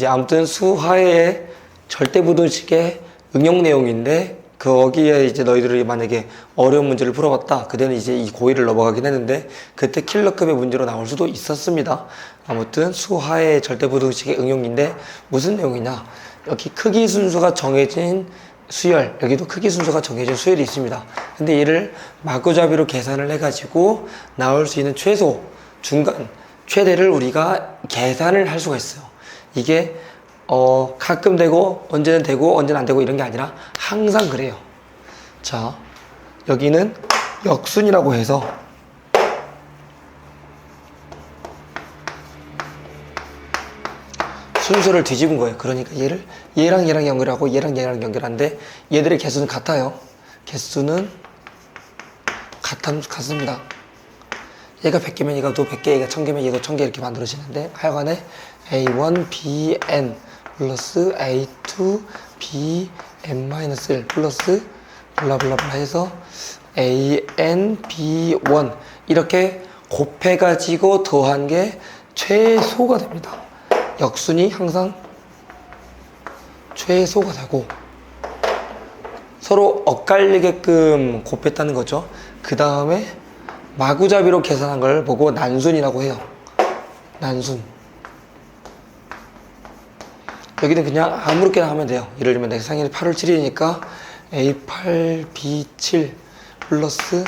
아무튼 수하의 절대부등식의 응용 내용인데, 거기에 이제 너희들이 만약에 어려운 문제를 풀어봤다, 그때는 이제 이 고1을 넘어가긴 했는데, 그때 킬러급의 문제로 나올 수도 있었습니다. 아무튼 수하의 절대부등식의 응용인데 무슨 내용이냐, 여기 크기 순서가 정해진 수열, 여기도 크기 순서가 정해진 수열이 있습니다. 근데 얘를 마구잡이로 계산을 해가지고 나올 수 있는 최소, 중간, 최대를 우리가 계산을 할 수가 있어요. 이게 가끔 되고 언제는 안 되고 이런 게 아니라 항상 그래요. 자, 여기는 역순이라고 해서 순서를 뒤집은 거예요. 그러니까 얘랑 연결하고 얘랑 연결하는데 얘들의 개수는 같아요. 개수는 같습니다. 얘가 100개면 얘가 또 100개, 얘가 1000개면 얘도 1000개 이렇게 만들어지는데, 하여간에 A1 Bn 플러스 A2 Bn-1 플러스 블라블라블라 해서 AN B1 이렇게 곱해가지고 더한 게 최소가 됩니다. 역순이 항상 최소가 되고 서로 엇갈리게끔 곱했다는 거죠. 그 다음에 마구잡이로 계산한 걸 보고 난순이라고 해요. 난순. 여기는 그냥 아무렇게나 하면 돼요. 예를 들면 내 생일이 8월 7일이니까 A8 B7 플러스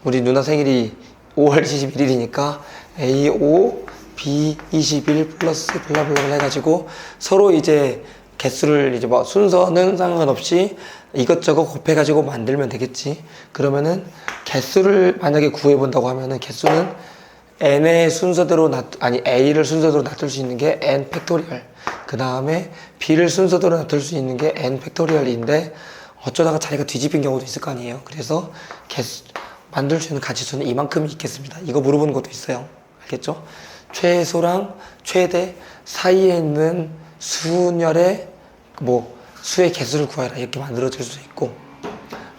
우리 누나 생일이 5월 21일이니까 A5 B21 플러스 블라블라 해가지고 서로 이제 개수를 이제 뭐 순서는 상관없이 이것저것 곱해가지고 만들면 되겠지. 그러면은 개수를 만약에 구해본다고 하면은 개수는 n의 순서대로 a를 순서대로 놔둘 수 있는 게 n 팩토리얼, 그 다음에 b를 순서대로 놔둘 수 있는 게 n 팩토리얼인데 어쩌다가 자리가 뒤집힌 경우도 있을 거 아니에요. 그래서 개수 만들 수 있는 가지수는 이만큼이 있겠습니다. 이거 물어보는 것도 있어요. 알겠죠? 최소랑 최대 사이에 있는 수열의 수의 개수를 구하라 이렇게 만들어질 수 있고,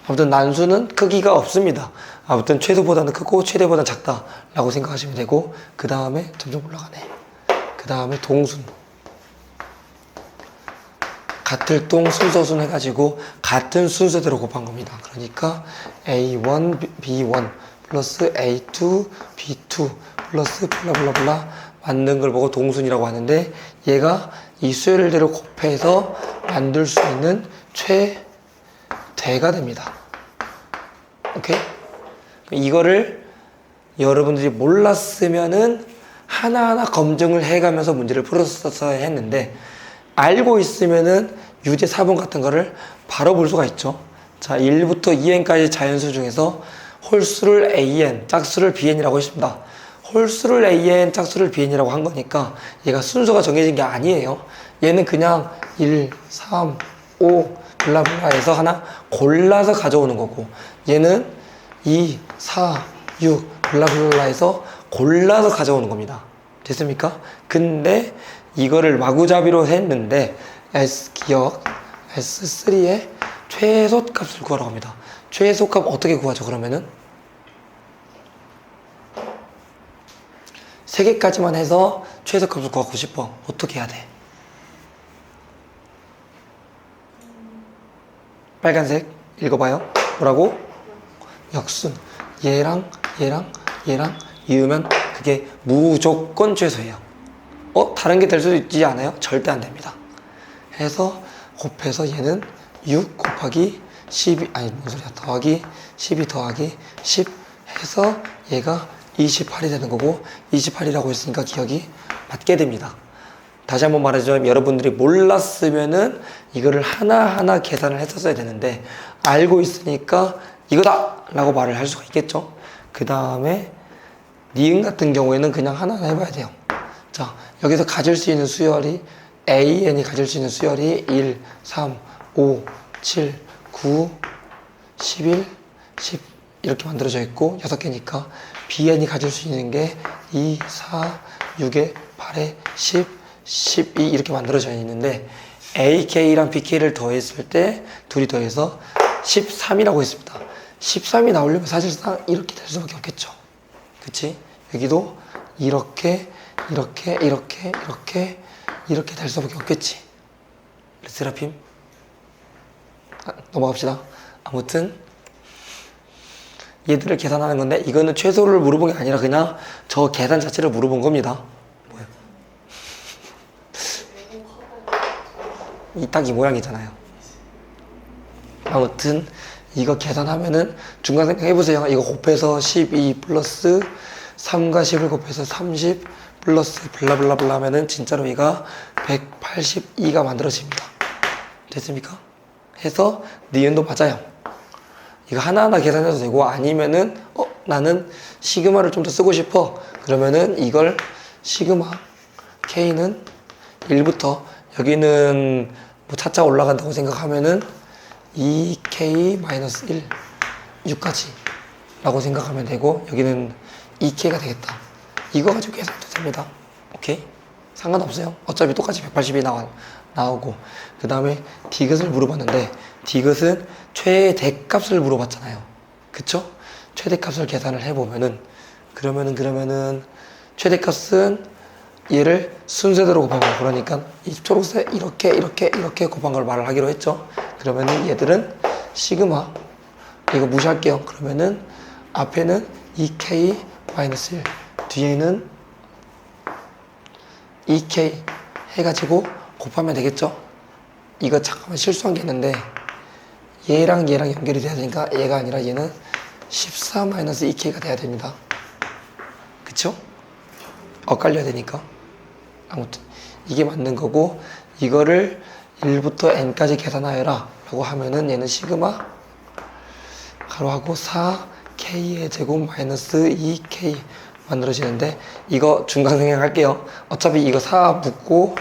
아무튼 난수는 크기가 없습니다. 아무튼 최소보다는 크고 최대보다는 작다 라고 생각하시면 되고, 그 다음에 점점 올라가네. 그 다음에 동순, 같을 동 순서순 해가지고 같은 순서대로 곱한 겁니다. 그러니까 A1 B1 플러스 A2 B2 플러스 블라블라블라 만든 걸 보고 동순이라고 하는데, 얘가 이 수열대로 곱해서 만들 수 있는 최대가 됩니다. 오케이? 이거를 여러분들이 몰랐으면은 하나하나 검증을 해가면서 문제를 풀었어야 했는데, 알고 있으면은 유제 4번 같은 거를 바로 볼 수가 있죠. 자, 1부터 2n까지 자연수 중에서 홀수를 an, 짝수를 bn이라고 했습니다. 홀수를 an, 짝수를 bn이라고 한 거니까 얘가 순서가 정해진 게 아니에요. 얘는 그냥 1, 3, 5 블라블라 해서 하나 골라서 가져오는 거고, 얘는 2, 4, 6 블라블라 해서 골라서 가져오는 겁니다. 됐습니까? 근데 이거를 마구잡이로 했는데 기억 S3의 최소값을 구하라고 합니다. 최소값 어떻게 구하죠? 그러면은 3개까지만 해서 최소값을 구하고 싶어. 어떻게 해야 돼? 빨간색 읽어봐요. 뭐라고? 역순. 얘랑 이으면 그게 무조건 최소예요. 다른 게 될 수도 있지 않아요? 절대 안 됩니다. 해서 곱해서 얘는 6 곱하기 12, 뭔 소리야, 더하기 12 더하기 10 해서 얘가 28이 되는 거고, 28이라고 했으니까 기억이 맞게 됩니다. 다시 한번 말해주자면, 여러분들이 몰랐으면은 이거를 하나하나 계산을 했었어야 되는데, 알고 있으니까 이거다! 라고 말을 할 수가 있겠죠? 그 다음에 니은 같은 경우에는 그냥 하나하나 해봐야 돼요. 자, 여기서 가질 수 있는 수열이 AN이 가질 수 있는 수열이 1, 3, 5, 7, 9, 11, 10 이렇게 만들어져 있고 6개니까 BN이 가질 수 있는 게 2, 4, 6에 8에 10, 12 이렇게 만들어져 있는데, AK랑 BK를 더했을 때 둘이 더해서 13이라고 했습니다. 13이 나오려면 사실상 이렇게 될 수밖에 없겠죠. 그치? 여기도 이렇게 이렇게 될 수밖에 없겠지. 르세라핌. 넘어갑시다. 아무튼 얘들을 계산하는 건데 이거는 최소를 물어본 게 아니라 그냥 저 계산 자체를 물어본 겁니다. 뭐야? 이 딱 이 모양이잖아요. 아무튼 이거 계산하면은 중간 생각해보세요. 이거 곱해서 12 플러스 3과 10을 곱해서 30 플러스 블라블라블라 하면은 진짜로 얘가 182가 만들어집니다. 됐습니까? 해서 니은도 맞아요. 이거 하나하나 계산해도 되고 아니면은 나는 시그마를 좀 더 쓰고 싶어. 그러면은 이걸 시그마 K는 1부터 여기는 뭐 차차 올라간다고 생각하면은 2K-1 6까지 라고 생각하면 되고 여기는 2K가 되겠다. 이거 가지고 계산도 됩니다. 오케이? 상관없어요. 어차피 똑같이 180이 나오고 그 다음에 디귿을 물어봤는데 디귿은 최대값을 물어봤잖아요. 그쵸? 최대값을 계산을 해보면은 그러면은 최대값은 얘를 순서대로 곱한 거. 그러니까 이 초록색 이렇게 곱한 걸 말을 하기로 했죠. 그러면은 얘들은 시그마 이거 무시할게요. 그러면은 앞에는 2K-1 뒤에는 2K 해가지고 곱하면 되겠죠. 이거 잠깐만 실수한 게 있는데 얘랑 연결이 돼야 되니까 얘가 아니라 얘는 14-2K가 돼야 됩니다. 그쵸? 엇갈려야 되니까. 아무튼 이게 맞는 거고 이거를 1부터 n까지 계산하여라 라고 하면은 얘는 시그마 가로하고 4k의 제곱 마이너스 2k 만들어지는데 이거 중간생략 할게요. 어차피 이거 4 묻고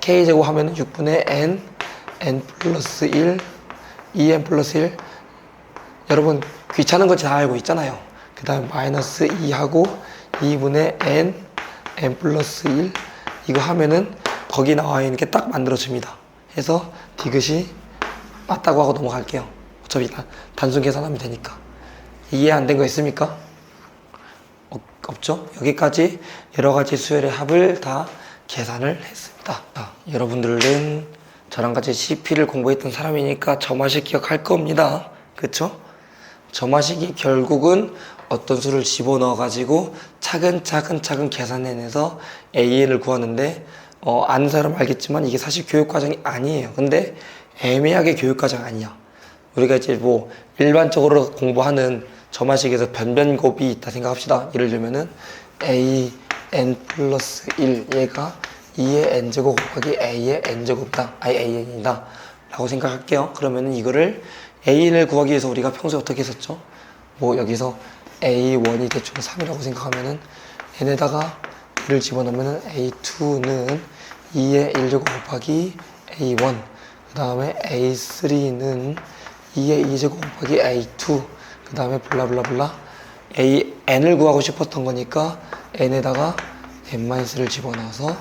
k 제곱 하면은 6분의 n 플러스 1 2n 플러스 1 여러분 귀찮은 거 다 알고 있잖아요. 그 다음에 마이너스 2하고 2분의 n 플러스 1 이거 하면은 거기 나와 있는 게 딱 만들어집니다. 해서 디귿이 맞다고 하고 넘어갈게요. 어차피 단순 계산하면 되니까. 이해 안 된 거 있습니까? 없죠? 여기까지 여러 가지 수열의 합을 다 계산을 했습니다. 여러분들은 저랑 같이 CP를 공부했던 사람이니까 점화식 기억할 겁니다. 그쵸? 점화식이 결국은 어떤 수를 집어넣어 가지고 차근차근 계산해내서 AN을 구하는데 아는 사람 알겠지만 이게 사실 교육과정이 아니에요. 근데 애매하게 교육과정 아니야. 우리가 이제 뭐 일반적으로 공부하는 점화식에서 변변곱이 있다 생각합시다. 예를 들면은 AN 플러스 1 얘가 2의 n제곱 곱하기 A의 n제곱이다. AN이다 라고 생각할게요. 그러면은 이거를 AN을 구하기 위해서 우리가 평소에 어떻게 했었죠? 뭐 여기서 A1이 대충 3이라고 생각하면은 n에다가 1을 집어넣으면은 A2는 2의 1제곱 곱하기 A1 그 다음에 A3는 2의 2제곱 곱하기 A2 그 다음에 블라블라블라 n을 구하고 싶었던 거니까 n에다가 n-를 집어넣어서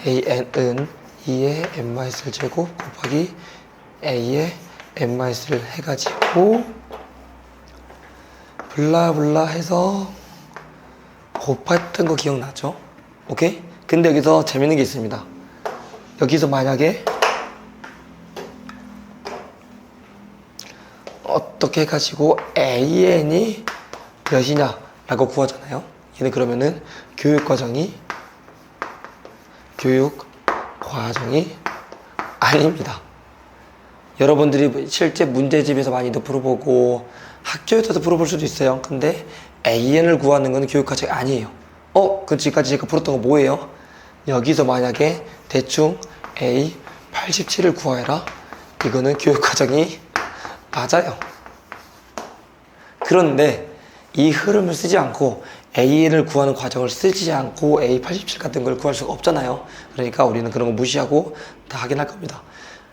an은 2의 n-제곱 곱하기 a의 n-를 해가지고 블라블라 해서 곱했던 거 기억나죠? 오케이? 근데 여기서 재밌는 게 있습니다. 여기서 만약에 어떻게 해가지고 AN이 몇이냐 라고 구하잖아요. 얘는 그러면은 교육과정이 아닙니다. 여러분들이 실제 문제집에서 많이도 풀어보고 학교에서도 풀어볼 수도 있어요. 근데 AN을 구하는 건 교육과정이 아니에요. 그 지금까지 제가 풀었던 거 뭐예요? 여기서 만약에 대충 A 87을 구하여라. 이거는 교육과정이 맞아요. 그런데 이 흐름을 쓰지 않고 AN을 구하는 과정을 쓰지 않고 A87 같은 걸 구할 수가 없잖아요. 그러니까 우리는 그런 거 무시하고 다 확인할 겁니다.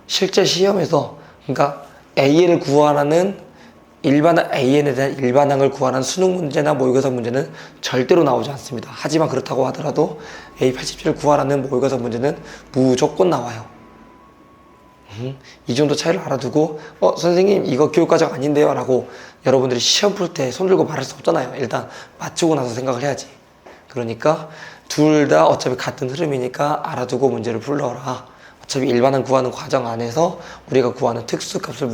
실제 시험에서 그러니까 AN을 구하라는 AN에 대한 일반항을 구하는 수능 문제나 모의고사 문제는 절대로 나오지 않습니다. 하지만 그렇다고 하더라도 A87을 구하라는 모의고사 문제는 무조건 나와요. 이 정도 차이를 알아두고 선생님 이거 교육과정 아닌데요 라고 여러분들이 시험 풀 때 손 들고 말할 수 없잖아요. 일단 맞추고 나서 생각을 해야지. 그러니까 둘 다 어차피 같은 흐름이니까 알아두고 문제를 풀러라. 어차피 일반항 구하는 과정 안에서 우리가 구하는 특수값을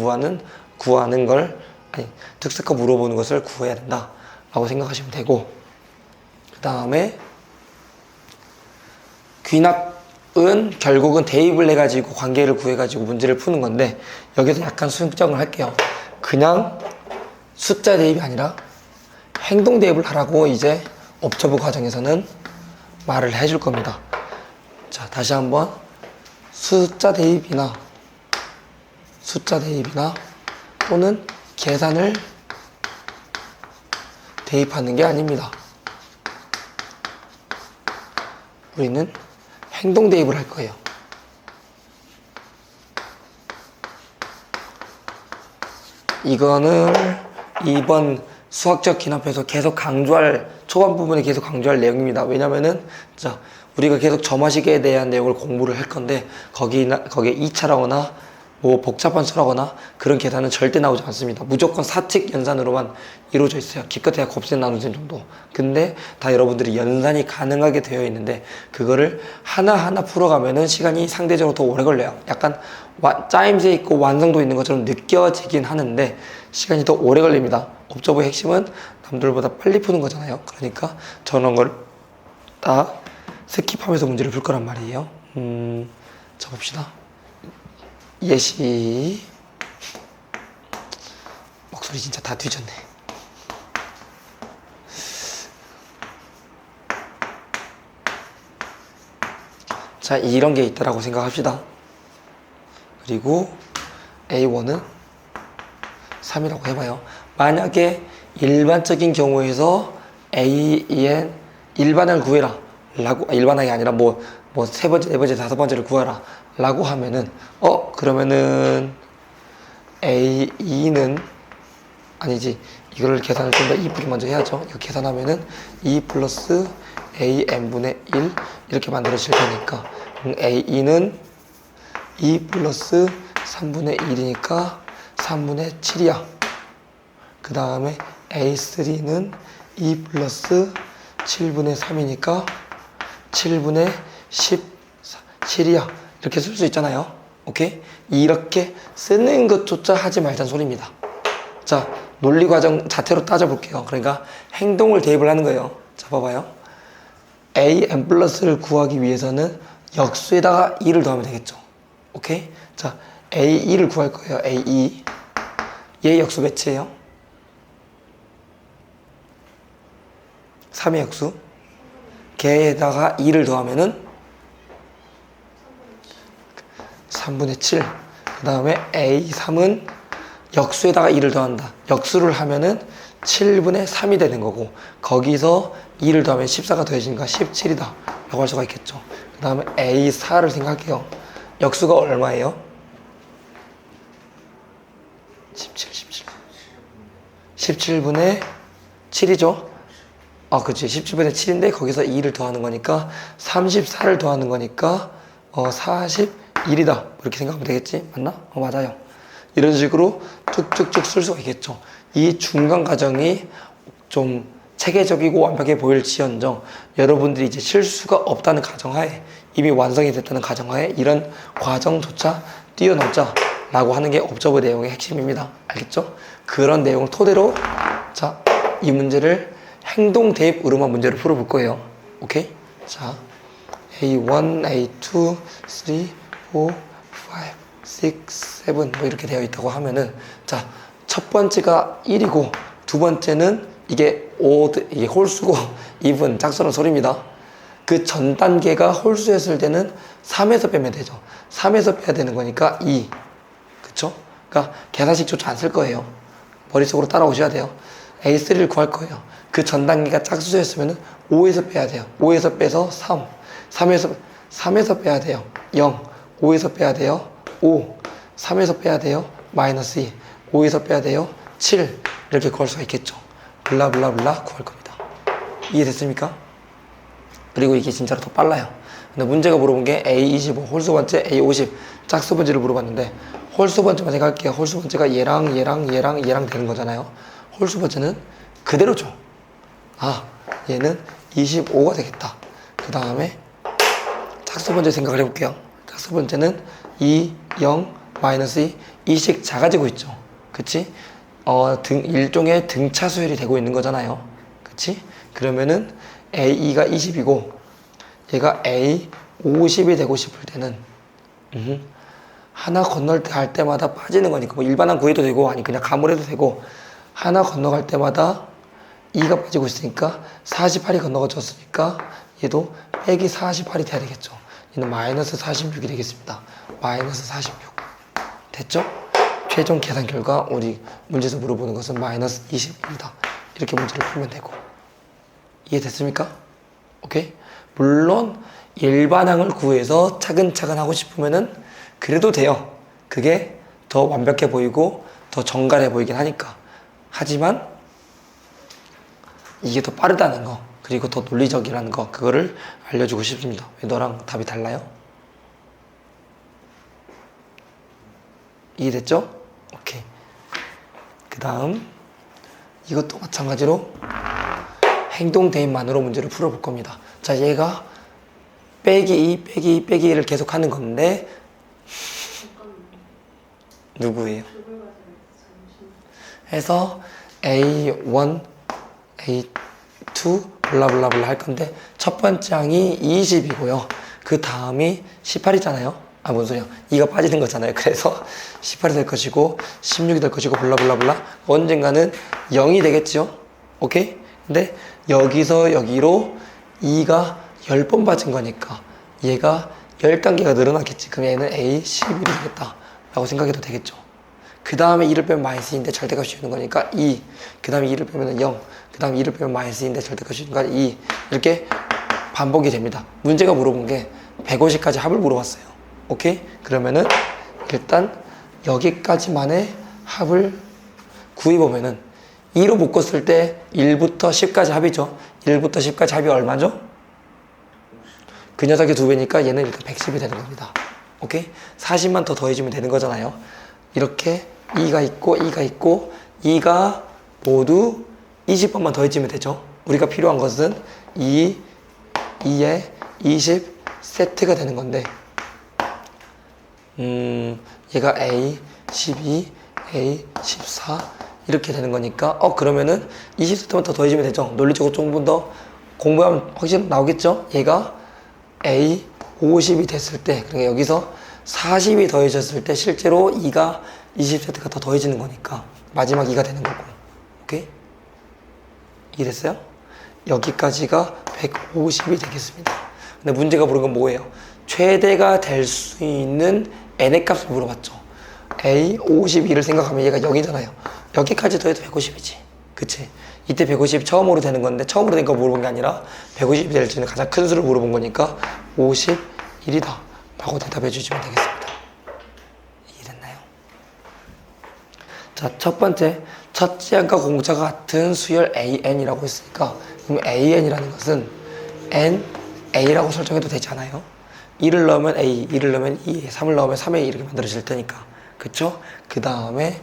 구하는 걸, 아니, 특수값 물어보는 것을 구해야 된다 라고 생각하시면 되고, 그 다음에 귀납은 결국은 대입을 해가지고 관계를 구해가지고 문제를 푸는 건데, 여기서 약간 수정을 할게요. 그냥 숫자 대입이 아니라 행동 대입을 하라고 이제 옵저브 과정에서는 말을 해줄 겁니다. 자, 다시 한번 숫자 대입이나 또는 계산을 대입하는 게 아닙니다. 우리는 행동 대입을 할 거예요. 이거는 이번 수학적 기납에서 계속 초반 부분에 계속 강조할 내용입니다. 왜냐면은, 자, 우리가 계속 점화식에 대한 내용을 공부를 할 건데, 거기에 2차라거나, 뭐 복잡한 수라거나 그런 계산은 절대 나오지 않습니다. 무조건 사칙 연산으로만 이루어져 있어요. 기껏해야 곱셈 나눗셈 정도. 근데 다 여러분들이 연산이 가능하게 되어 있는데, 그거를 하나하나 풀어가면은 시간이 상대적으로 더 오래 걸려요. 약간 짜임새 있고 완성도 있는 것처럼 느껴지긴 하는데 시간이 더 오래 걸립니다. 옵저버의 핵심은 남들보다 빨리 푸는 거잖아요. 그러니까 저런 걸 다 스킵하면서 문제를 풀 거란 말이에요. 자, 봅시다. 예시. 목소리 진짜 다 뒤졌네. 자, 이런 게 있다라고 생각합시다. 그리고 A1은 3이라고 해봐요. 만약에 일반적인 경우에서 A의 일반항을 구해라 라고, 일반항이 아니라 세 번째, 네 번째, 다섯 번째를 구하라 라고 하면은, 그러면은 A2는 아니지, 이거를 계산을 좀 더 이쁘게 먼저 해야죠. 이거 계산하면은 2 플러스 AN분의 1 이렇게 만들어질 테니까, A2는 2 플러스 3분의 1이니까 3분의 7이야. 그 다음에 A3는 2 플러스 7분의 3이니까 7분의 17이야. 이렇게 쓸 수 있잖아요. 오케이? 이렇게 쓰는 것조차 하지 말자는 소리입니다. 자, 논리 과정 자체로 따져볼게요. 그러니까 행동을 대입을 하는 거예요. 자, 봐봐요. AN 플러스를 구하기 위해서는 역수에다가 2를 더하면 되겠죠. 오케이? 자, A2를 구할 거예요. A2. 얘 역수 몇이에요? 3의 역수. 걔에다가 2를 더하면은 3분의 7. 그 다음에 A3은 역수에다가 2를 더한다. 역수를 하면은 7분의 3이 되는 거고, 거기서 2를 더하면 14가 더해지니까 17이다 라고 할 수가 있겠죠. 그 다음에 A4를 생각해요. 역수가 얼마예요? 17분의 7이죠. 그치. 17분의 7인데 거기서 2를 더하는 거니까 34를 더하는 거니까 41이다. 이렇게 생각하면 되겠지? 맞나? 맞아요. 이런 식으로 쭉쭉쭉 쓸 수가 있겠죠. 이 중간 과정이 좀 체계적이고 완벽해 보일지언정 여러분들이 이제 실수가 없다는 가정하에, 이미 완성이 됐다는 가정하에 이런 과정조차 뛰어넘자 라고 하는 게 옵저버 내용의 핵심입니다. 알겠죠? 그런 내용을 토대로, 자, 이 문제를 행동 대입으로만 문제를 풀어볼 거예요. 오케이? 자, A1, A2, 3, 4, 5, 6, 7 뭐 이렇게 되어 있다고 하면은, 자, 첫 번째가 1이고 두 번째는 이게 이게 홀수고 even 짝수는 소리입니다. 그 전 단계가 홀수였을 때는 3에서 빼면 되죠. 3에서 빼야 되는 거니까 2. 그쵸? 그러니까 계산식조차 안 쓸 거예요. 머릿속으로 따라오셔야 돼요. A3를 구할 거예요. 그 전 단계가 짝수였으면 5에서 빼야 돼요. 5에서 빼서 3. 3에서 빼야 돼요. 0. 5에서 빼야 돼요. 5. 3에서 빼야 돼요. 마이너스 2. 5에서 빼야 돼요. 7. 이렇게 구할 수가 있겠죠. 블라블라블라 구할 겁니다. 이해됐습니까? 그리고 이게 진짜로 더 빨라요. 근데 문제가 물어본 게 A25, 홀수 번째, A50 짝수 번째를 물어봤는데, 홀수 번째만 생각할게요. 홀수 번째가 얘랑 되는 거잖아요. 홀수 번째는 그대로죠. 얘는 25가 되겠다. 그 그 다음에 짝수 번째 생각을 해볼게요. 짝수 번째는 2, 0, 마이너스 2, 이식 작아지고 있죠. 그치? 일종의 등차 수열이 되고 있는 거잖아요. 그치? 그러면은 A가 20이고 얘가 A 50이 되고 싶을 때는 하나 건널 때 할 때마다 빠지는 거니까 뭐 일반항 구해도 되고 아니 그냥 감을 해도 되고 하나 건너갈 때마다 2가 빠지고 있으니까 48이 건너가졌으니까 얘도 빼기 48이 돼야 되겠죠. 얘는 마이너스 46이 되겠습니다. 마이너스 46 됐죠? 최종 계산 결과 우리 문제에서 물어보는 것은 마이너스 21이다. 이렇게 문제를 풀면 되고 이해됐습니까? 오케이? 물론 일반항을 구해서 차근차근 하고 싶으면은 그래도 돼요. 그게 더 완벽해 보이고 더 정갈해 보이긴 하니까. 하지만 이게 더 빠르다는 거 그리고 더 논리적이라는 거 그거를 알려주고 싶습니다. 왜 너랑 답이 달라요? 이해됐죠? 오케이. 그 다음 이것도 마찬가지로 행동 대입만으로 문제를 풀어볼 겁니다. 자, 얘가 빼기 2, 빼기 2, 빼기 1을 계속 하는 건데 누구예요? 해서 A1, A2 블라블라블라 할 건데 첫 번째 항이 20이고요. 그 다음이 18이잖아요. 아, 뭔 소리야. 2가 빠지는 거잖아요. 그래서 18이 될 것이고 16이 될 것이고 블라블라블라 언젠가는 0이 되겠죠. 오케이? 근데 여기서 여기로 2가 10번 빠진 거니까 얘가 10단계가 늘어났겠지. 그럼 얘는 A11이 되겠다 라고 생각해도 되겠죠. 그 다음에 2를 빼면 마이너스 2인데 절대값이 주는 거니까 2. 그 다음에 2를 빼면 0. 그 다음에 2를 빼면 마이너스 2인데 절대값이 주는 거니까 2. 이렇게 반복이 됩니다. 문제가 물어본 게 150까지 합을 물어봤어요. 오케이? 그러면은 일단 여기까지만의 합을 구해보면은 2로 묶었을 때 1부터 10까지 합이죠. 1부터 10까지 합이 얼마죠? 그 녀석의 2배니까 얘는 일단 110이 되는 겁니다. 오케이? 40만 더 더해주면 되는 거잖아요. 이렇게 2가 있고 2가 있고 2가 모두 20번만 더해주면 되죠. 우리가 필요한 것은 2에 20 세트가 되는 건데 얘가 A 12, A 14 이렇게 되는 거니까 그러면은 20세트만 더 더해주면 되죠. 논리적으로 조금 더 공부하면 확실히 나오겠죠. 얘가 A 50이 됐을 때 그러니까 여기서 40이 더해졌을 때 실제로 2가 20세트가 더 더해지는 거니까 마지막 2가 되는 거고. 오케이? 이해됐어요? 여기까지가 150이 되겠습니다. 근데 문제가 물은 건 뭐예요? 최대가 될 수 있는 n의 값을 물어봤죠. A 52를 생각하면 얘가 0이잖아요. 여기까지 더해도 150이지. 그치? 이때 150 처음으로 되는 건데 처음으로 된 거 물어본 게 아니라 150이 될 수 있는 가장 큰 수를 물어본 거니까 51이다 라고 대답해 주시면 되겠습니다. 이해됐나요? 자, 첫 번째 첫째 항과 공차가 같은 수열 AN이라고 했으니까 그럼 AN이라는 것은 N, A라고 설정해도 되지 않아요? 1을 넣으면 A, 2를 넣으면 2, 3을 넣으면 3A 이렇게 만들어질 테니까 그쵸? 그 다음에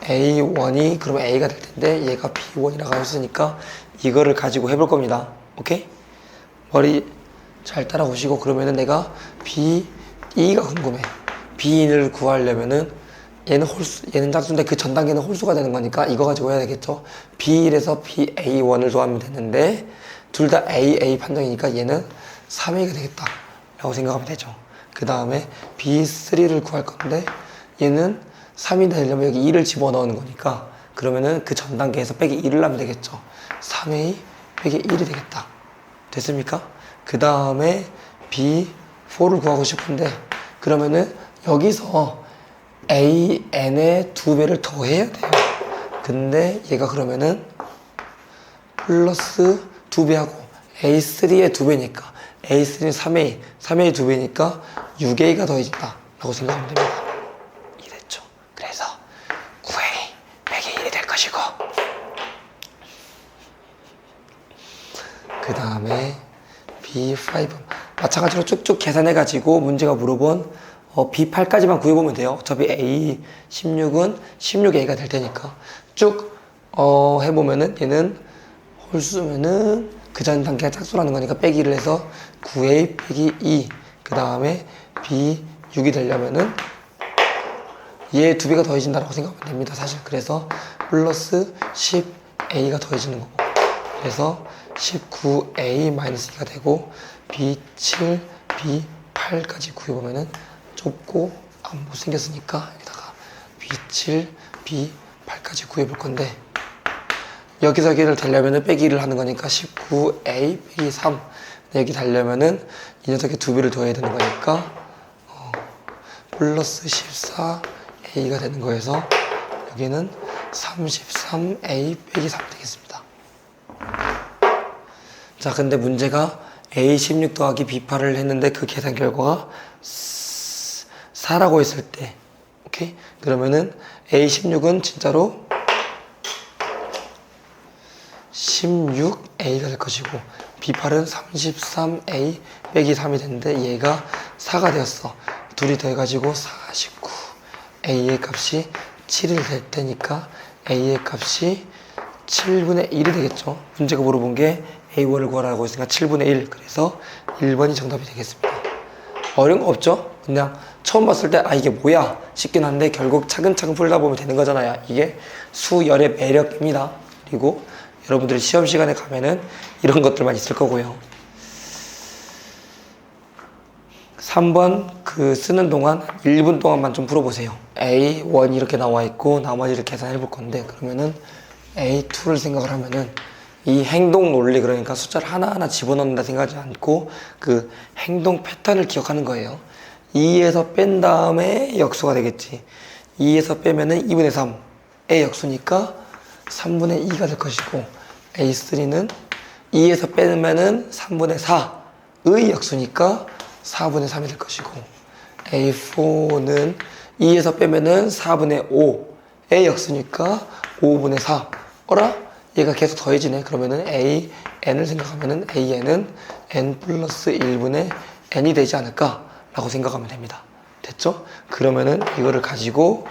A1이 그러면 A가 될 텐데 얘가 B1이라고 했으니까 이거를 가지고 해볼 겁니다. 오케이? 머리 잘 따라오시고 그러면은 내가 B2가 궁금해. B2를 구하려면은 얘는 짝수인데 그 전 단계는 홀수가 되는 거니까 이거 가지고 해야 되겠죠. B1에서 BA1을 더하면 되는데 둘 다 AA 판정이니까 얘는 3A가 되겠다 라고 생각하면 되죠. 그 다음에 B3를 구할 건데 얘는 3이 되려면 여기 2를 집어넣는 거니까 그러면은 그 전 단계에서 빼기 1을 하면 되겠죠. 3A 빼기 1이 되겠다. 됐습니까? 그 다음에 B4를 구하고 싶은데 그러면은 여기서 AN의 2배를 더해야 돼요. 근데 얘가 그러면은 플러스 2배하고 A3의 2배니까 A3는 3A, 3A 2배니까 6A가 더해진다 라고 생각하면 됩니다. 이랬죠. 그래서 9A 빼기 1이 될 것이고 그 다음에 B5 마찬가지로 쭉쭉 계산해가지고 문제가 물어본 B8까지만 구해보면 돼요. 어차피 A16은 16A가 될 테니까 쭉 해보면은 얘는 홀수면은 그 전 단계가 짝수라는 거니까 빼기를 해서 9a 빼기 2, 그 다음에 b 6이 되려면은 얘 두 배가 더해진다라고 생각하면 됩니다, 사실. 그래서 플러스 10a가 더해지는 거고, 그래서 19a 마이너스 2가 되고, b7, b8까지 구해보면은 좁고 안 못생겼으니까 여기다가 b7, b8까지 구해볼 건데, 여기서 여기를 달려면은 빼기를 하는 거니까 19a 빼기 3, 여기 달려면은 이 녀석의 두 배를 더해야 되는 거니까 플러스 14a가 되는 거여서 여기는 33a 빼기 3 되겠습니다. 자, 근데 문제가 a16 더하기 b8을 했는데 그 계산 결과가 4라고 했을 때, 오케이? 그러면은 a16은 진짜로 16a가 될 것이고, b8은 33a 빼기 3이 됐는데 얘가 4가 되었어. 둘이 더해가지고 49. a의 값이 7이 될 테니까 a의 값이 7분의 1이 되겠죠. 문제가 물어본 게 a1을 구하라고 했으니까 7분의 1. 그래서 1번이 정답이 되겠습니다. 어려운 거 없죠? 그냥 처음 봤을 때 이게 뭐야 싶긴 한데 결국 차근차근 풀다 보면 되는 거잖아요. 이게 수열의 매력입니다. 그리고 여러분들이 시험 시간에 가면은 이런 것들만 있을 거고요. 3번 그 쓰는 동안 1분 동안만 좀 풀어보세요. A1 이렇게 나와 있고 나머지를 계산해 볼 건데, 그러면은 A2를 생각을 하면은 이 행동 논리, 그러니까 숫자를 하나하나 집어넣는다 생각하지 않고 그 행동 패턴을 기억하는 거예요. 2에서 뺀 다음에 역수가 되겠지. 2에서 빼면은 2분의 3의 역수니까 3분의 2가 될 것이고, A3는 2에서 빼면은 3분의 4의 역수니까 4분의 3이 될 것이고, A4는 2에서 빼면은 4분의 5의 역수니까 5분의 4. 어라? 얘가 계속 더해지네. 그러면은 AN을 생각하면은 AN은 N 플러스 1분의 N이 되지 않을까? 라고 생각하면 됩니다. 됐죠? 그러면은 이거를 가지고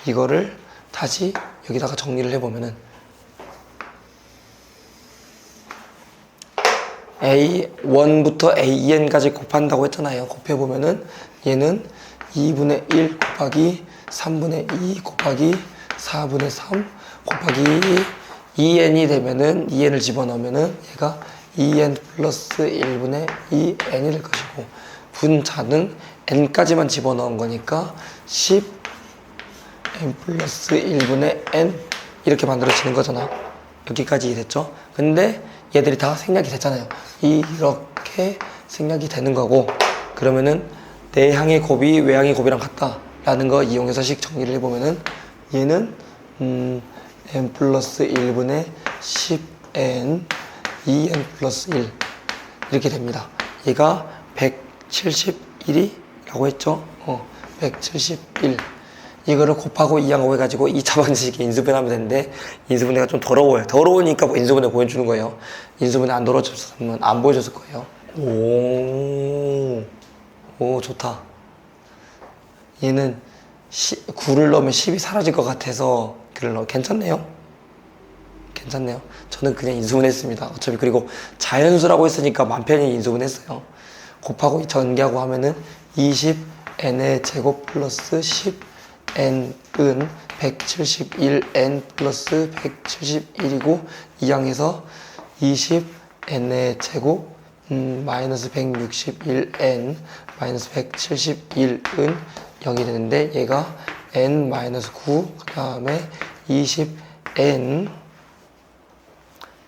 이거를 다시 여기다가 정리를 해보면은 A1부터 AN까지 곱한다고 했잖아요. 곱해보면은 얘는 2분의 1 곱하기 3분의 2 곱하기 4분의 3 곱하기 2n이 되면은 2n을 집어넣으면은 얘가 2n 플러스 1분의 2n이 될 것이고, 분자는 n까지만 집어넣은 거니까 10n 플러스 1분의 n 이렇게 만들어지는 거잖아. 여기까지 됐죠? 근데 얘들이 다 생략이 됐잖아요. 이렇게 생략이 되는 거고, 그러면은 내향의 곱이 외향의 곱이랑 같다 라는 거 이용해서 식 정리를 해보면은 얘는 n 플러스 1분의 10n 2n 플러스 1 이렇게 됩니다. 얘가 171이라고 했죠? 171. 이거를 곱하고 이항하고 해가지고 2차 방식의 인수분해하면 되는데, 인수분해가 좀 더러워요. 더러우니까 인수분해 보여주는 거예요. 인수분해 안 더러워졌으면 안 보여줬을 거예요. 오, 좋다. 얘는 9를 넣으면 10이 사라질 것 같아서 9를 넣어. 괜찮네요. 괜찮네요. 저는 그냥 인수분해 했습니다. 어차피 그리고 자연수라고 했으니까 맘 편히 인수분해 했어요. 곱하고 전개하고 하면은 20n의 제곱 플러스 10n은 171n 플러스 171이고, 이항에서 20n의 제곱 마이너스 161n 마이너스 171은 0이 되는데, 얘가 n 마이너스 9, 그 다음에 20n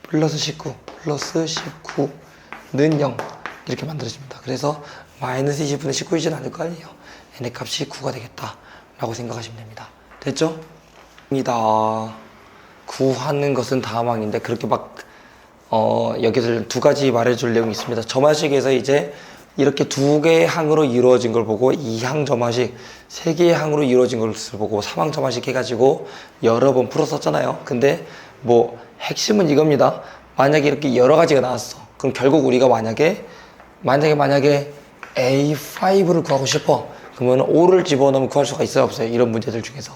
플러스 19 플러스 19는 0 이렇게 만들어집니다. 그래서 마이너스 20분의 19이진 않을 거 아니에요. n의 값이 9가 되겠다 라고 생각하시면 됩니다. 됐죠? 입니다. 구하는 것은 다음항인데 그렇게 막 여기서 두 가지 말해줄 내용이 있습니다. 점화식에서 이제 이렇게 두 개의 항으로 이루어진 걸 보고, 2항 점화식, 3개의 항으로 이루어진 것을 보고 3항 점화식 해가지고 여러 번 풀었었잖아요. 근데 뭐 핵심은 이겁니다. 만약에 이렇게 여러 가지가 나왔어. 그럼 결국 우리가 만약에 A5를 구하고 싶어. 그러면 5를 집어넣으면 구할 수가 있어요, 없어요? 이런 문제들 중에서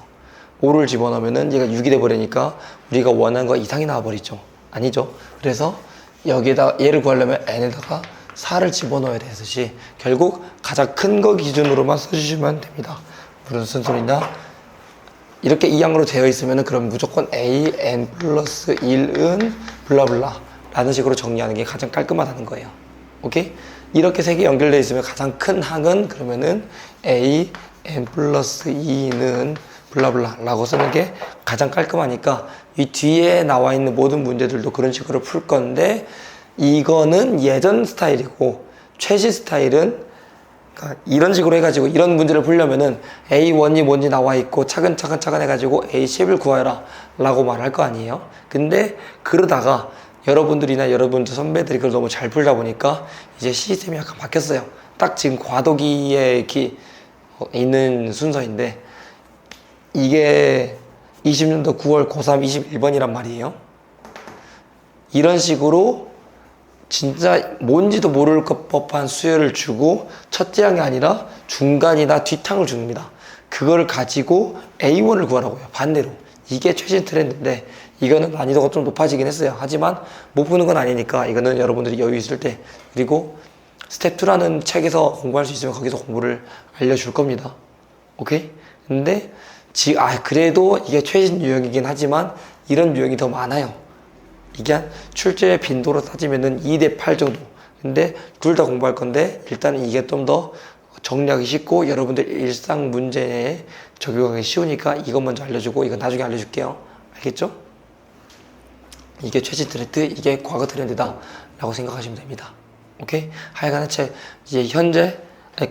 5를 집어넣으면은 얘가 6이 돼버리니까 우리가 원하는 거 이상이 나와버리죠. 아니죠. 그래서 여기에다 얘를 구하려면 n에다가 4를 집어넣어야 되듯이 결국 가장 큰 거 기준으로만 써주시면 됩니다. 무슨 소리냐? 이렇게 이 양으로 되어 있으면 그럼 무조건 a n 플러스 1은 블라블라 라는 식으로 정리하는 게 가장 깔끔하다는 거예요. 오케이? 이렇게 세 개 연결되어 있으면 가장 큰 항은 그러면은 a n 플러스 2는 블라블라 라고 쓰는 게 가장 깔끔하니까 이 뒤에 나와 있는 모든 문제들도 그런 식으로 풀 건데 이거는 예전 스타일이고 최신 스타일은 그러니까 이런 식으로 해가지고 이런 문제를 풀려면은 A1이 뭔지 나와 있고 차근차근 해가지고 A10을 구하라 라고 말할 거 아니에요. 근데 그러다가 여러분들이나 여러분들 선배들이 그걸 너무 잘 풀다 보니까 이제 시스템이 약간 바뀌었어요. 딱 지금 과도기에 있는 순서인데 이게 20년도 9월 고3 21번이란 말이에요. 이런 식으로 진짜 뭔지도 모를 것 법한 수열을 주고 첫째 항이 아니라 중간이나 뒷항을 줍니다. 그걸 가지고 A1을 구하라고요. 반대로. 이게 최신 트렌드인데 이거는 난이도가 좀 높아지긴 했어요. 하지만 못 푸는 건 아니니까 이거는 여러분들이 여유 있을 때 그리고 스텝 2라는 책에서 공부할 수 있으면 거기서 공부를 알려줄 겁니다. 오케이? 근데 그래도 이게 최신 유형이긴 하지만 이런 유형이 더 많아요. 이게 한 출제 빈도로 따지면은 2대 8 정도. 근데 둘 다 공부할 건데 일단은 이게 좀 더 정리하기 쉽고 여러분들 일상 문제에 적용하기 쉬우니까 이것 먼저 알려주고 이건 나중에 알려줄게요. 알겠죠? 이게 최신 트렌드, 이게 과거 트렌드다 라고 생각하시면 됩니다. 오케이? 하여간에 이제 현재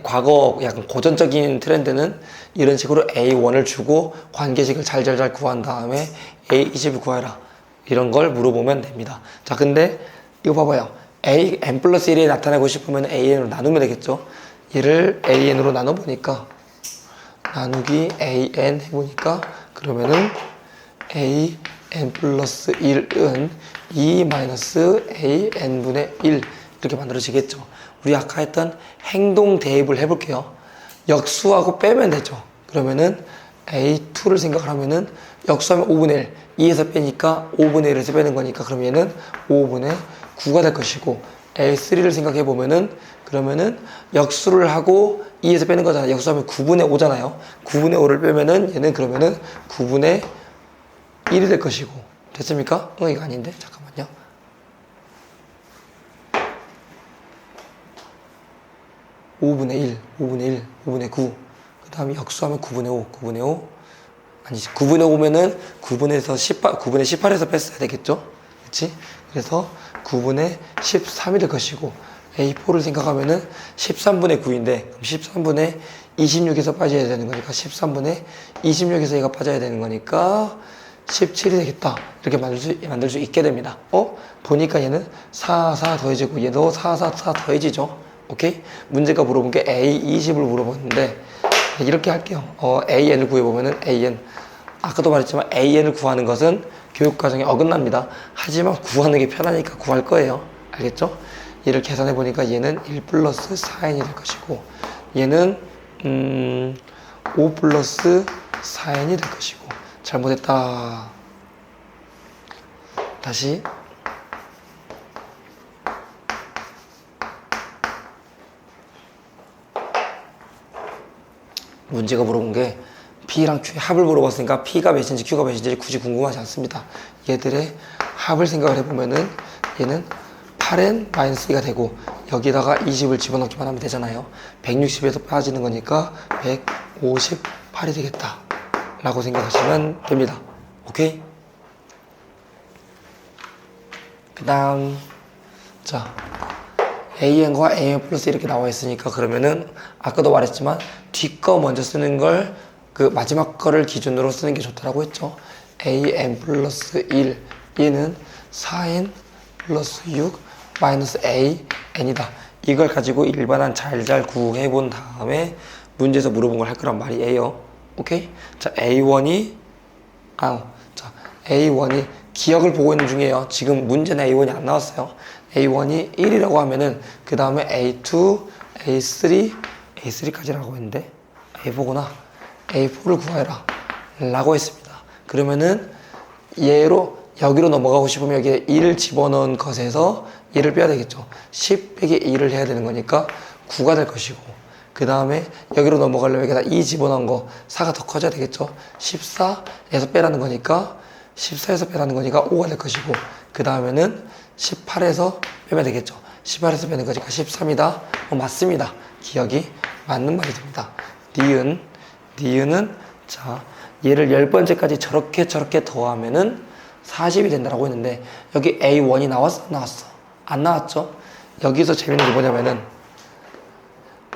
과거 약간 고전적인 트렌드는 이런 식으로 A1을 주고 관계식을 잘 구한 다음에 A20을 구해라 이런 걸 물어보면 됩니다. 자, 근데 이거 봐봐요. n 플러스 1이 나타내고 싶으면 an으로 나누면 되겠죠. 얘를 an으로 나눠보니까 나누기 an 해보니까 그러면은 an 플러스 1은 2 마이너스 an분의 1 이렇게 만들어지겠죠. 우리 아까 했던 행동 대입을 해볼게요. 역수하고 빼면 되죠. 그러면은 A2를 생각을 하면은 역수하면 5분의 1, 2에서 빼니까 5분의 1에서 빼는 거니까 그럼 얘는 5분의 9가 될 것이고 A3를 생각해 보면은 그러면은 역수를 하고 2에서 빼는 거잖아요. 역수하면 9분의 5잖아요. 9분의 5를 빼면은 얘는 그러면은 9분의 1이 될 것이고 됐습니까? 이거 아닌데 잠깐만요. (5분의 1, 5분의 1, 5분의 9) 그 다음에 역수하면 9분의 5, 9분의 5 아니지 9분의 5면은 9분에서 18, 9분의 18에서 뺐어야 되겠죠? 그치? 그래서 9분의 13이 될 것이고 A4를 생각하면은 13분의 9인데 그럼 13분의 26에서 빠져야 되는 거니까 13분의 26에서 얘가 빠져야 되는 거니까 17이 되겠다. 이렇게 만들 수 있게 됩니다. 보니까 얘는 4, 4 더해지고 얘도 4, 4, 4 더해지죠. 오케이? 문제가 물어본 게 A20을 물어봤는데 이렇게 할게요. AN을 구해보면은 AN. 아까도 말했지만 AN을 구하는 것은 교육과정에 어긋납니다. 하지만 구하는 게 편하니까 구할 거예요. 알겠죠? 얘를 계산해보니까 얘는 1 플러스 4n이 될 것이고 얘는 5 플러스 4n이 될 것이고 잘못했다. 다시 문제가 물어본 게 P랑 Q의 합을 물어봤으니까 P가 몇인지 Q가 몇인지 굳이 궁금하지 않습니다. 얘들의 합을 생각을 해보면은 얘는 8n-2가 되고 여기다가 20을 집어넣기만 하면 되잖아요. 160에서 빠지는 거니까 158이 되겠다 라고 생각하시면 됩니다. 오케이? 그 다음 자 AN과 AN 플러스 이렇게 나와 있으니까 그러면은 아까도 말했지만 뒤 거 먼저 쓰는 걸 그 마지막 거를 기준으로 쓰는 게 좋다라고 했죠. AN 플러스 1 얘는 4N 플러스 6 마이너스 AN이다. 이걸 가지고 일반한 잘 구해 본 다음에 문제에서 물어본 걸 할 거란 말이에요. 오케이? 자, A1이 기억을 보고 있는 중이에요. 지금 문제는 A1이 안 나왔어요. A1이 1이라고 하면은 그 다음에 A2, A3까지라고 했는데 A4구나. A4를 구해라 라고 했습니다. 그러면은 얘로 여기로 넘어가고 싶으면 여기에 1 집어넣은 것에서 1을 빼야 되겠죠. 10 빼기 1을 해야 되는 거니까 9가 될 것이고, 그 다음에 여기로 넘어가려면 여기다 2 집어넣은 거 4가 더 커져야 되겠죠. 14에서 빼라는 거니까 14에서 빼라는 거니까 5가 될 것이고, 그 다음에는 18에서 빼면 되겠죠. 18에서 빼는 거니까 13이다. 맞습니다. 기억이 맞는 말이 됩니다. 니은은 자, 얘를 10번째까지 저렇게 더하면은 40이 된다라고 했는데, 여기 A1이 나왔어? 안 나왔어? 안 나왔죠? 여기서 재밌는 게 뭐냐면은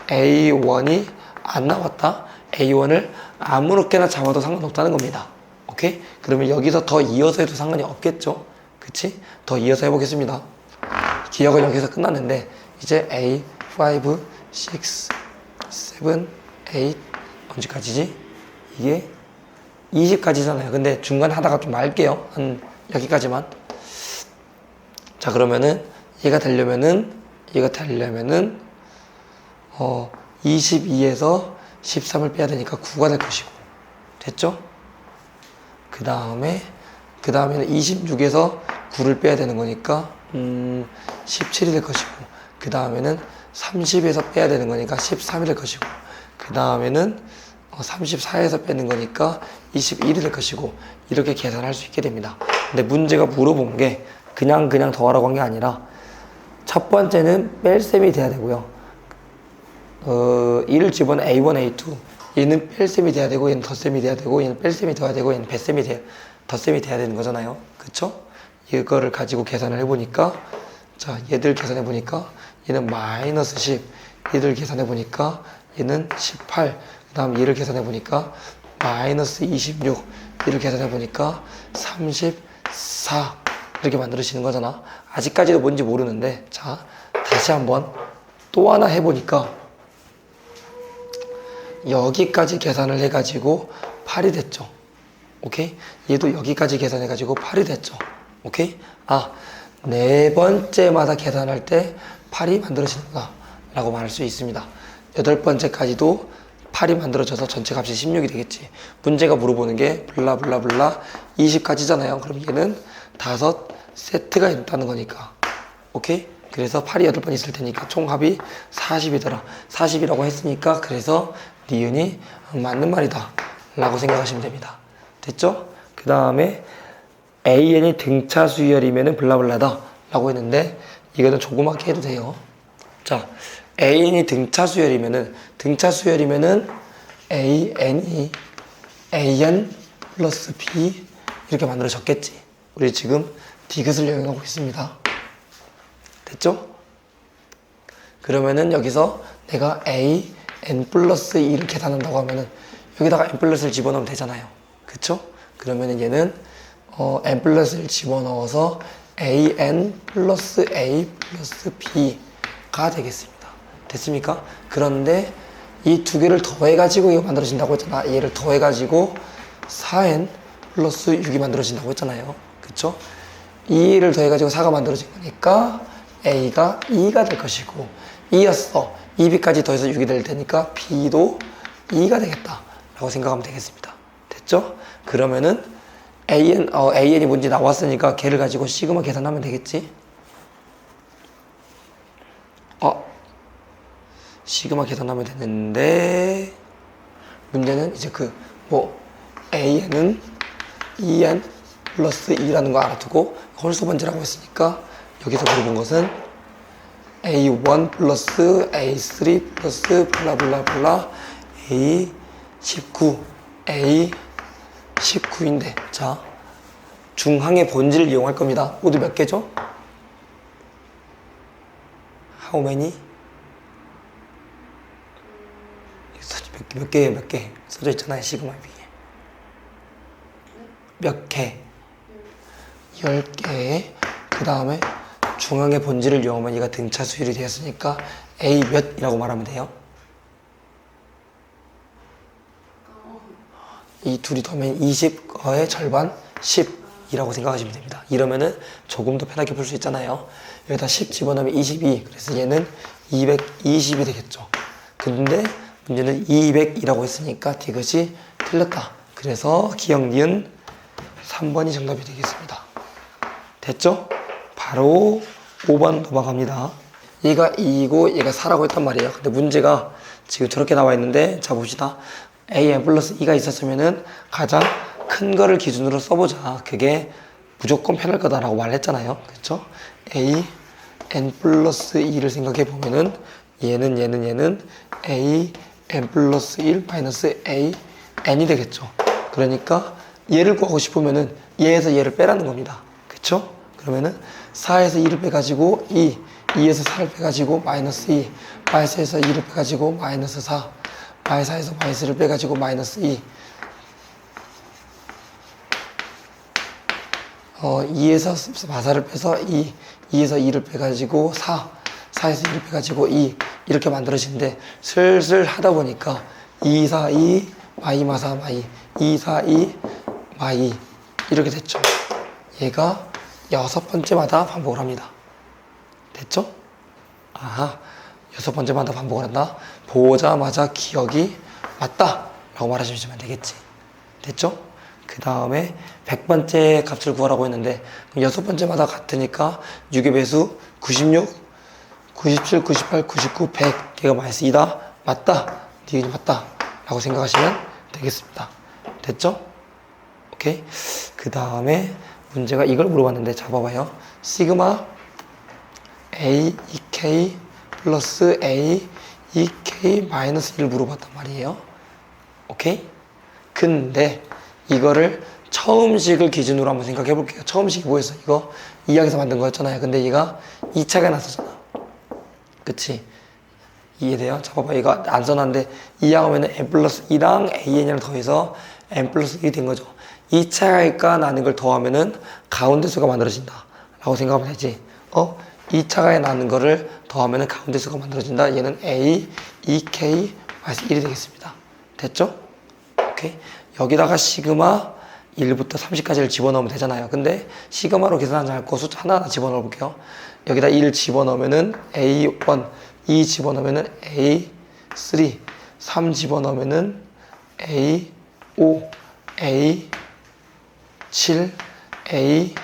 A1이 안 나왔다? A1을 아무렇게나 잡아도 상관없다는 겁니다. 오케이? 그러면 여기서 더 이어서 해도 상관이 없겠죠? 그치? 더 이어서 해보겠습니다. 기억은 여기서 끝났는데, 이제 A, 5, 6, 7, 8, 언제까지지? 이게 20까지잖아요. 근데 중간 하다가 좀 말게요. 한 여기까지만. 자, 그러면은 얘가 되려면은 22에서 13을 빼야 되니까 9가 될 것이고, 됐죠? 그 다음에는 26에서 9를 빼야 되는 거니까 17이 될 것이고, 그 다음에는 30에서 빼야 되는 거니까 13이 될 것이고, 그 다음에는 34에서 빼는 거니까 21이 될 것이고, 이렇게 계산할 수 있게 됩니다. 근데 문제가 물어본 게 그냥 더하라고 한 게 아니라, 첫 번째는 뺄셈이 돼야 되고요. 1을 집어넣은 A1, A2, 얘는 뺄셈이 돼야 되고, 얘는 덧셈이 돼야 되고, 얘는 뺄셈이 돼야 되고, 얘는 덧셈이 돼야 되는 거잖아요. 그쵸? 이거를 가지고 계산을 해보니까, 자, 얘들 계산해보니까 얘는 마이너스 10, 얘들 계산해보니까 얘는 18, 그 다음 얘를 계산해보니까 마이너스 26, 얘를 계산해보니까 34, 이렇게 만들어지는 거잖아. 아직까지도 뭔지 모르는데, 자, 다시 한번 또 하나 해보니까 여기까지 계산을 해가지고 8이 됐죠. 오케이? 얘도 여기까지 계산해가지고 8이 됐죠. 오케이? 아, 네 번째마다 계산할 때 8이 만들어지는구나 라고 말할 수 있습니다. 8번째까지도 8이 만들어져서 전체 값이 16이 되겠지. 문제가 물어보는 게 블라블라블라 20까지잖아요. 그럼 얘는 5세트가 있다는 거니까. 오케이? 그래서 8이 8번 있을 테니까 총 합이 40이더라. 40이라고 했으니까, 그래서 니은이 맞는 말이다 라고 생각하시면 됩니다. 됐죠? 그 다음에 AN이 등차 수열이면은 블라블라다 라고 했는데, 이거는 조그맣게 해도 돼요. 자, AN이 등차 수열이면은 AN이 AN 플러스 B 이렇게 만들어졌겠지. 우리 지금 디귿을 이용하고 있습니다. 됐죠? 그러면은 여기서 내가 A, N 플러스 2를 계산한다고 하면은 여기다가 N 플러스를 집어넣으면 되잖아요. 그쵸? 그러면은 얘는 N 플러스를 집어넣어서 AN 플러스 A 플러스 B가 되겠습니다. 됐습니까? 그런데 이 두 개를 더해가지고 이거 만들어진다고 했잖아. 얘를 더해가지고 4N 플러스 6이 만들어진다고 했잖아요. 그쵸? 2를 더해가지고 4가 만들어진 거니까 A가 2가 될 것이고, 2였어. 2B까지 더해서 6이 될 테니까 B도 2가 되겠다 라고 생각하면 되겠습니다. 됐죠? 그러면은 AN이 뭔지 나왔으니까 걔를 가지고 시그마 계산하면 되겠지? 시그마 계산하면 되는데, 문제는 이제 AN은 2N 플러스 2라는 거 알아두고 홀수 번지라고 했으니까, 여기서 물어본 것은 A1 플러스 A3 플러스 블라블라블라 A19인데, 자, 중항의 본질을 이용할 겁니다. 모두 몇 개죠? How many? 몇 개 써져 있잖아요. 시그마 B에 몇 개? 10개. 그 다음에 중앙의 본질을 이용하면 얘가 등차 수열이 되었으니까 A 몇이라고 말하면 돼요. 이 둘이 더하면 20의 절반 10이라고 생각하시면 됩니다. 이러면은 조금 더 편하게 풀 수 있잖아요. 여기다 10 집어넣으면 22. 그래서 얘는 220이 되겠죠. 근데 문제는 200이라고 했으니까 디귿이 틀렸다. 그래서 기억 니은 3번이 정답이 되겠습니다. 됐죠? 바로 5번 넘어갑니다. 얘가 2이고 얘가 4라고 했단 말이에요. 근데 문제가 지금 저렇게 나와 있는데, 자 봅시다. an 플러스 2가 있었으면은 가장 큰 거를 기준으로 써보자. 그게 무조건 편할 거다라고 말했잖아요. 그렇죠? a n 플러스 2를 생각해 보면은 얘는 a n 플러스 1 마이너스 a n이 되겠죠. 그러니까 얘를 구하고 싶으면은 얘에서 얘를 빼라는 겁니다. 그렇죠? 그러면은 4에서 2를 빼가지고 2에서 4를 빼가지고 마이너스 2, 마이너스에서 2를 빼가지고 마이너스 4, 마이너스에서 마이너스를 빼가지고 마이너스 2, 2에서 4를 빼서 2에서 2를 빼가지고 4에서 2를 빼가지고 2 이렇게 만들어지는데, 슬슬 하다 보니까 2, 4, 2, 마이, 마사, 마이, 2, 4, 2, 마이 이렇게 됐죠. 얘가 6번째마다 반복을 합니다. 됐죠? 아하, 6번째마다 반복을 한다. 보자마자 기억이 맞다 라고 말하시면 되겠지. 됐죠? 그 다음에 100번째 값을 구하라고 했는데, 그럼 6번째마다 같으니까 6의 배수 96, 97, 98, 99, 100 걔가 마이너스 2다. 맞다. 니은이 맞다 라고 생각하시면 되겠습니다. 됐죠? 오케이. 그 다음에 문제가 이걸 물어봤는데, 잡아봐요. 시그마 a 2k 플러스 a 2k 마이너스 1을 물어봤단 말이에요. 오케이? 근데 이거를 처음식을 기준으로 한번 생각해 볼게요. 처음식이 뭐였어? 이거 2항에서 만든 거였잖아요. 근데 얘가 2차가 났었잖아. 그치? 이해돼요? 잡아봐. 이거 안 써놨는데 2항 하면은 n 플러스 2랑 an이랑 더해서 n 플러스 1이 된 거죠. 2차가 나는 걸 더하면은 가운데 수가 만들어진다 라고 생각하면 되지. 2차가 나는 거를 더하면은 가운데 수가 만들어진다. 얘는 a 2k 마이너스 1이 되겠습니다. 됐죠? 오케이. 여기다가 시그마 1부터 30까지를 집어넣으면 되잖아요. 근데 시그마로 계산하지 않고 숫자 하나하나 집어넣어 볼게요. 여기다 1 집어넣으면은 A1, 2 집어넣으면은 A3, 3 집어넣으면은 A5, A7, A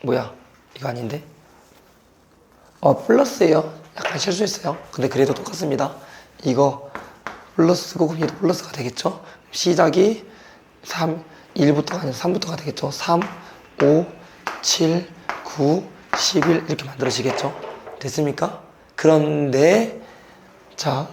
뭐야? 이거 아닌데? 플러스예요. 약간 실수했어요. 근데 그래도 똑같습니다. 이거 플러스고 얘도 플러스가 되겠죠? 시작이 1부터가 아니라 3부터가 되겠죠? 3, 5, 7, 9, 11 이렇게 만들어지겠죠? 됐습니까? 그런데 자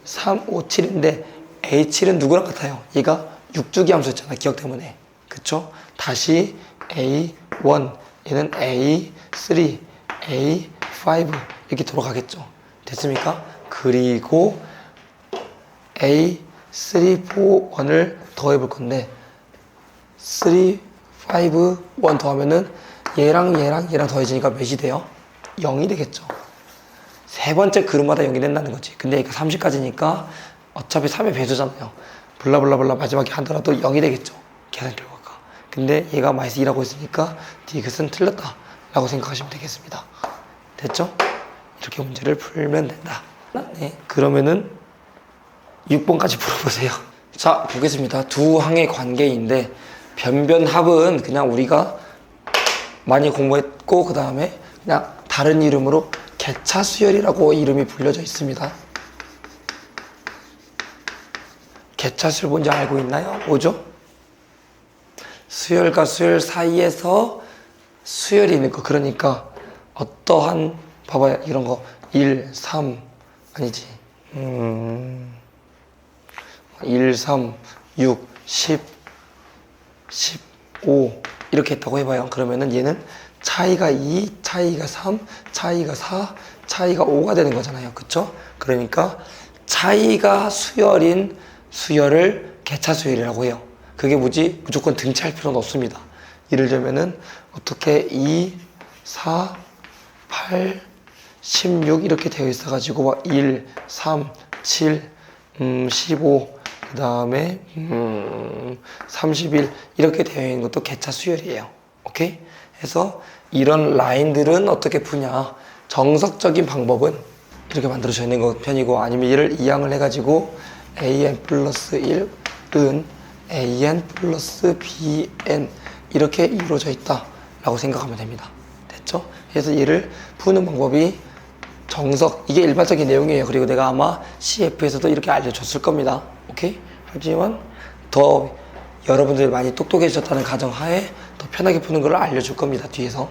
3, 5, 7인데 A7은 누구랑 같아요? 얘가 6주기 함수였잖아. 기억 때문에. 그쵸? 다시 A1 얘는 A3, A5 이렇게 돌아가겠죠? 됐습니까? 그리고 A, 3, 4, 1을 더해볼 건데 3, 5, 1 더하면은 얘랑 더해지니까 몇이 돼요? 0이 되겠죠. 세 번째 그룹마다 0이 된다는 거지. 근데 얘가 30까지니까 어차피 3의 배수잖아요. 블라블라블라 마지막에 하더라도 0이 되겠죠. 계산 결과가. 근데 얘가 마이너스 2라고 했으니까 디귿은 틀렸다 라고 생각하시면 되겠습니다. 됐죠? 이렇게 문제를 풀면 된다. 네. 그러면은 6번까지 풀어보세요. 자, 보겠습니다. 두 항의 관계인데 변변합은 그냥 우리가 많이 공부했고 그 다음에 그냥 다른 이름으로 개차수열이라고 이름이 불려져 있습니다. 개차수열 뭔지 알고 있나요? 뭐죠? 수열과 수열 사이에서 수열이 있는 거. 그러니까 어떠한 봐봐요. 이런 거 1, 3 아니지 1, 3, 6, 10, 15 이렇게 했다고 해봐요. 그러면은 얘는 차이가 2, 차이가 3, 차이가 4, 차이가 5가 되는 거잖아요. 그쵸? 그러니까 차이가 수열인 수열을 개차수열이라고 해요. 그게 뭐지? 무조건 등차할 필요는 없습니다. 예를 들면은 어떻게 2, 4, 8, 16 이렇게 되어 있어가지고 1, 3, 7, 15 그 다음에 31 이렇게 되어 있는 것도 개차 수열이에요. 오케이? 해서 이런 라인들은 어떻게 푸냐? 정석적인 방법은 이렇게 만들어져 있는 편이고, 아니면 얘를 이항을 해가지고 an 플러스 1은 an 플러스 bn 이렇게 이루어져 있다 라고 생각하면 됩니다. 됐죠? 그래서 얘를 푸는 방법이 정석, 이게 일반적인 내용이에요. 그리고 내가 아마 CF에서도 이렇게 알려줬을 겁니다. 오케이? 하지만 더 여러분들이 많이 똑똑해지셨다는 가정하에 더 편하게 푸는 걸 알려줄 겁니다. 뒤에서.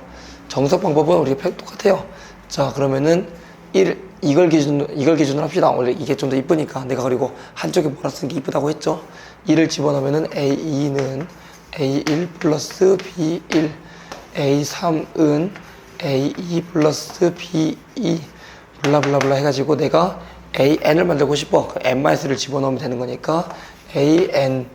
정석 방법은 우리가 똑같아요. 자, 그러면은 이걸 기준으로 합시다. 원래 이게 좀 더 이쁘니까. 내가 그리고 한쪽에 뭐라 쓴 게 이쁘다고 했죠? 1을 집어넣으면은 A2는 A1 플러스 B1, A3은 A2 플러스 B2, 블라블라블라 해가지고 내가 AN을 만들고 싶어. n-를 집어넣으면 되는 거니까 AN은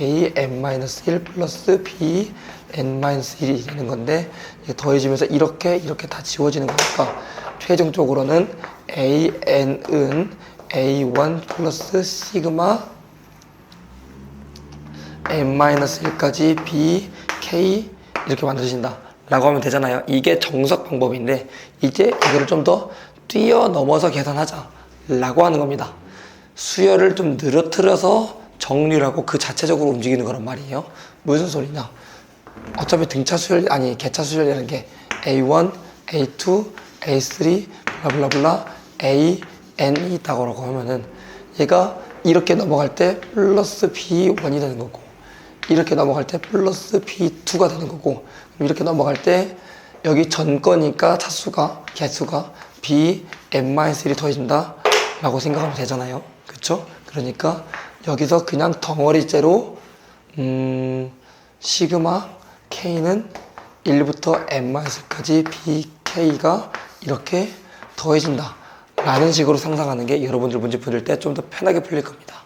AN-1 플러스 BN-1이 되는 건데, 이게 더해지면서 이렇게 다 지워지는 거니까 최종적으로는 AN은 A1 플러스 시그마 n-1까지 BK 이렇게 만들어진다 라고 하면 되잖아요. 이게 정석 방법인데, 이제 이거를 좀 더 뛰어넘어서 계산하자 라고 하는 겁니다. 수열을 좀 늘어뜨려서 정리를 하고 그 자체적으로 움직이는 거란 말이에요. 무슨 소리냐? 어차피 등차 수열, 아니 개차 수열이라는 게 A1, A2, A3, 블라블라블라 AN이 있다고 하면은 얘가 이렇게 넘어갈 때 플러스 B1이 되는 거고, 이렇게 넘어갈 때 플러스 B2가 되는 거고, 이렇게 넘어갈 때 여기 전 거니까 개수가 BN-1이 더해진다 라고 생각하면 되잖아요. 그쵸? 그러니까 여기서 그냥 덩어리째로 시그마 K는 1부터 n-까지 BK가 이렇게 더해진다 라는 식으로 상상하는 게 여러분들 문제 풀릴 때 좀 더 편하게 풀릴 겁니다.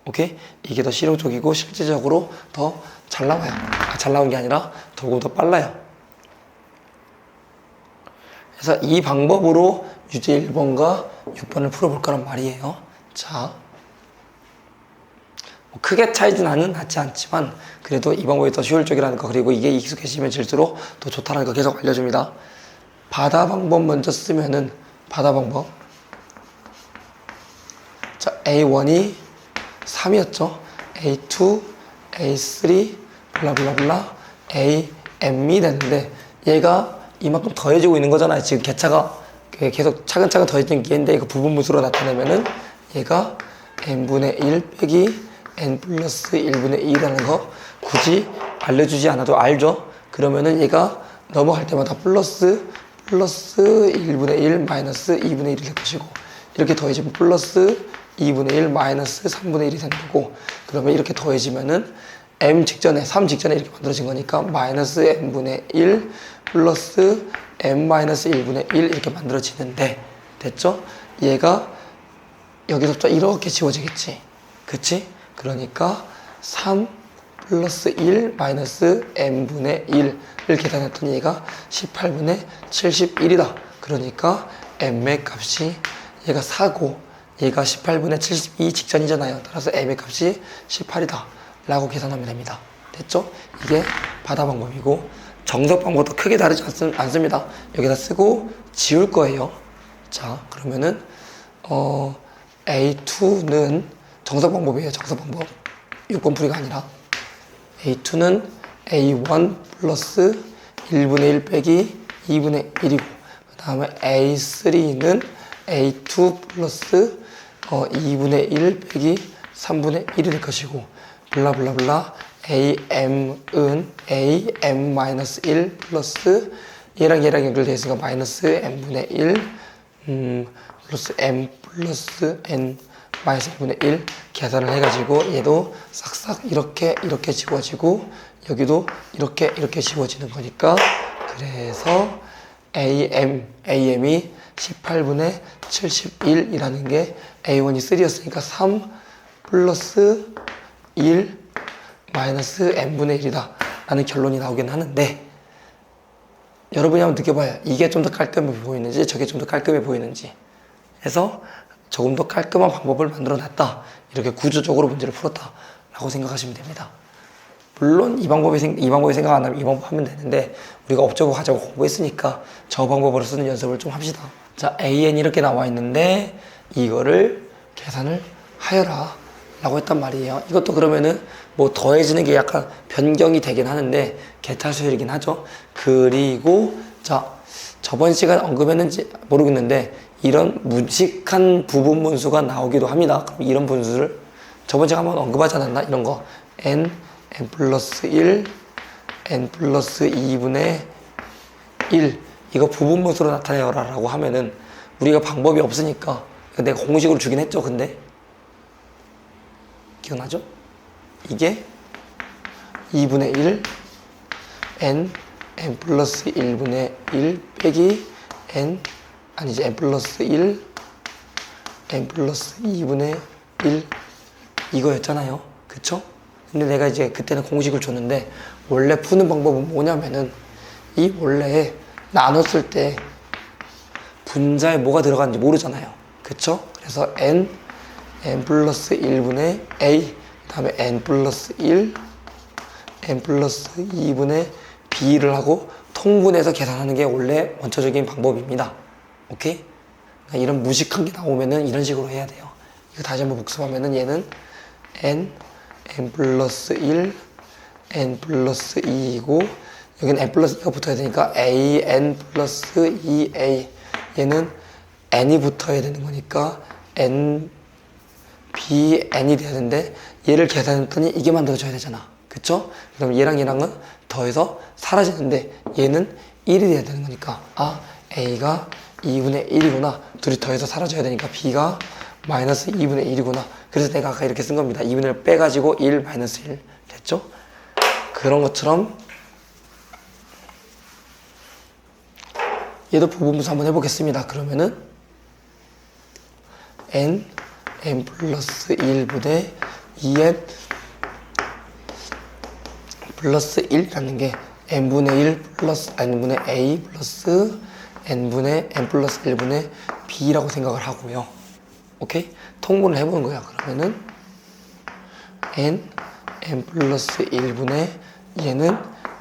오케이? 이게 더 실용적이고 실제적으로 더 잘 나와요. 잘 나온 게 아니라 조금 더 빨라요. 그래서 이 방법으로 유제 1번과 6번을 풀어볼 거란 말이에요. 자, 뭐 크게 차이는 나지 않지만 그래도 이 방법이 더 효율적이라는 거, 그리고 이게 익숙해지면 질수록 더 좋다는 거 계속 알려줍니다. 바다 방법 먼저 쓰면은, 바다 방법. 자, A1이 3이었죠. A2, A3, 블라블라블라 AM이 되는데, 얘가 이만큼 더해지고 있는 거잖아요. 지금 개차가 계속 차근차근 더해지는 게인데, 이거 부분분수로 나타내면은 얘가 n분의 1 빼기 n 플러스 1분의 2라는 거 굳이 알려주지 않아도 알죠? 그러면은 얘가 넘어갈 때마다 플러스 1분의 1 마이너스 2분의 1이 될 것이고, 이렇게 더해지면 플러스 2분의 1 마이너스 3분의 1이 되는 거고, 그러면 이렇게 더해지면은 m 직전에 3 직전에 이렇게 만들어진 거니까 마이너스 n분의 1 플러스 n 마이너스 1분의 1 이렇게 만들어지는데, 됐죠? 얘가 여기서부터 이렇게 지워지겠지. 그치? 그러니까 3 플러스 1 마이너스 n분의 1을 계산했더니 얘가 18분의 71이다. 그러니까 m의 값이 얘가 4고 얘가 18분의 72 직전이잖아요. 따라서 m의 값이 18이다 라고 계산하면 됩니다. 됐죠? 이게 바다 방법이고, 정석 방법도 크게 다르지 않습니다. 여기다 쓰고 지울 거예요. 자, 그러면은 A2는 정석 방법이에요. 정석 방법. 6번 풀이가 아니라. A2는 A1 플러스 1분의 1 빼기 2분의 1이고, 그 다음에 A3는 A2 플러스 2분의 1 빼기 3분의 1이 될 것이고, 블라블라블라 AM은 AM-1 플러스 얘랑 연결되어 있으니까 마이너스 n분의 1 플러스 m 플러스 n 마이너스 1분의 1 계산을 해가지고 얘도 싹싹 이렇게 지워지고, 여기도 이렇게 지워지는 거니까, 그래서 AM이 18분의 71이라는 게 A1이 3였으니까 3 플러스 1 마이너스 n분의 1이다 라는 결론이 나오긴 하는데, 여러분이 한번 느껴봐요. 이게 좀 더 깔끔해 보이는지 저게 좀 더 깔끔해 보이는지 해서 조금 더 깔끔한 방법을 만들어 놨다, 이렇게 구조적으로 문제를 풀었다 라고 생각하시면 됩니다. 물론 이 방법이 생각 안 나면 이 방법 하면 되는데, 우리가 업적으로 하자고 공부했으니까 저 방법으로 쓰는 연습을 좀 합시다. 자, AN 이렇게 나와 있는데 이거를 계산을 하여라 라고 했단 말이에요. 이것도 그러면은 뭐 더해지는 게 약간 변경이 되긴 하는데 개탈수열이긴 하죠. 그리고 자, 저번 시간 언급했는지 모르겠는데 이런 무식한 부분 분수가 나오기도 합니다. 그럼 이런 분수를 저번 시간 한번 언급하지 않았나? 이런 거 n 플러스 1 n 플러스 2분의 1 이거 부분 분수로 나타내어라 라고 하면은 우리가 방법이 없으니까 내가 공식으로 주긴 했죠. 근데 기억나죠? 이게 2분의 1 n 플러스 1분의 1 빼기 n 플러스 1 n 플러스 2분의 1 이거였잖아요. 그쵸? 근데 내가 이제 그때는 공식을 줬는데 원래 푸는 방법은 뭐냐면은 이 원래 나눴을 때 분자에 뭐가 들어가는지 모르잖아요. 그쵸? 그래서 n 플러스 1분의 a 그 다음에 n 플러스 1 n 플러스 2분의 b를 하고 통분해서 계산하는 게 원래 원초적인 방법입니다. 오케이? 그러니까 이런 무식한 게 나오면은 이런 식으로 해야 돼요. 이거 다시 한번 복습하면은 얘는 n 플러스 1 n 플러스 2이고 여기는 n 플러스 2가 붙어야 되니까 a n 플러스 2a 얘는 n이 붙어야 되는 거니까 n b n이 돼야 되는데 얘를 계산했더니 이게 만들어져야 되잖아. 그쵸? 그럼 얘랑 얘랑은 더해서 사라지는데 얘는 1이 돼야 되는 거니까 아 a가 2분의 1이구나. 둘이 더해서 사라져야 되니까 b가 마이너스 2분의 1이구나. 그래서 내가 아까 이렇게 쓴 겁니다. 2분의 1 빼가지고 1 마이너스 1 됐죠? 그런 것처럼 얘도 부분분수 한번 해보겠습니다. 그러면은 n 플러스 1분의 2n 플러스 1이라는 게 n분의 1 플러스 n분의 a 플러스 n분의 n 플러스 1분의 b라고 생각을 하고요. 오케이? 통분을 해보는 거야. 그러면은 n 플러스 1분의 얘는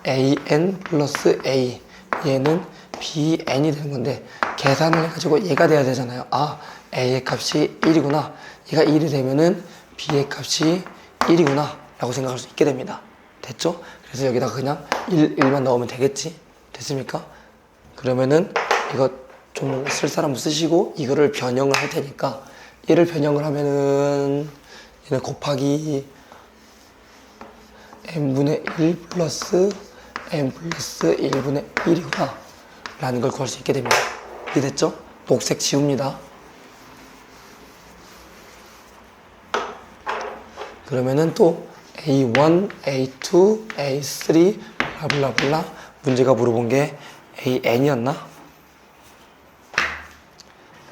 an 플러스 a 얘는 bn이 되는 건데 계산을 해가지고 얘가 돼야 되잖아요. 아 a의 값이 1이구나. 얘가 1이 되면은 b의 값이 1이구나 라고 생각할 수 있게 됩니다. 됐죠? 그래서 여기다가 그냥 1만 넣으면 되겠지? 됐습니까? 그러면은 이거 좀 쓸 사람 쓰시고 이거를 변형을 할 테니까 얘를 변형을 하면은 얘는 곱하기 n분의 1 플러스 n 플러스 1분의 1이구나 라는 걸 구할 수 있게 됩니다. 이해됐죠? 녹색 지웁니다. 그러면은 또 A1, A2, A3 블라블라블라 문제가 물어본 게 AN이었나?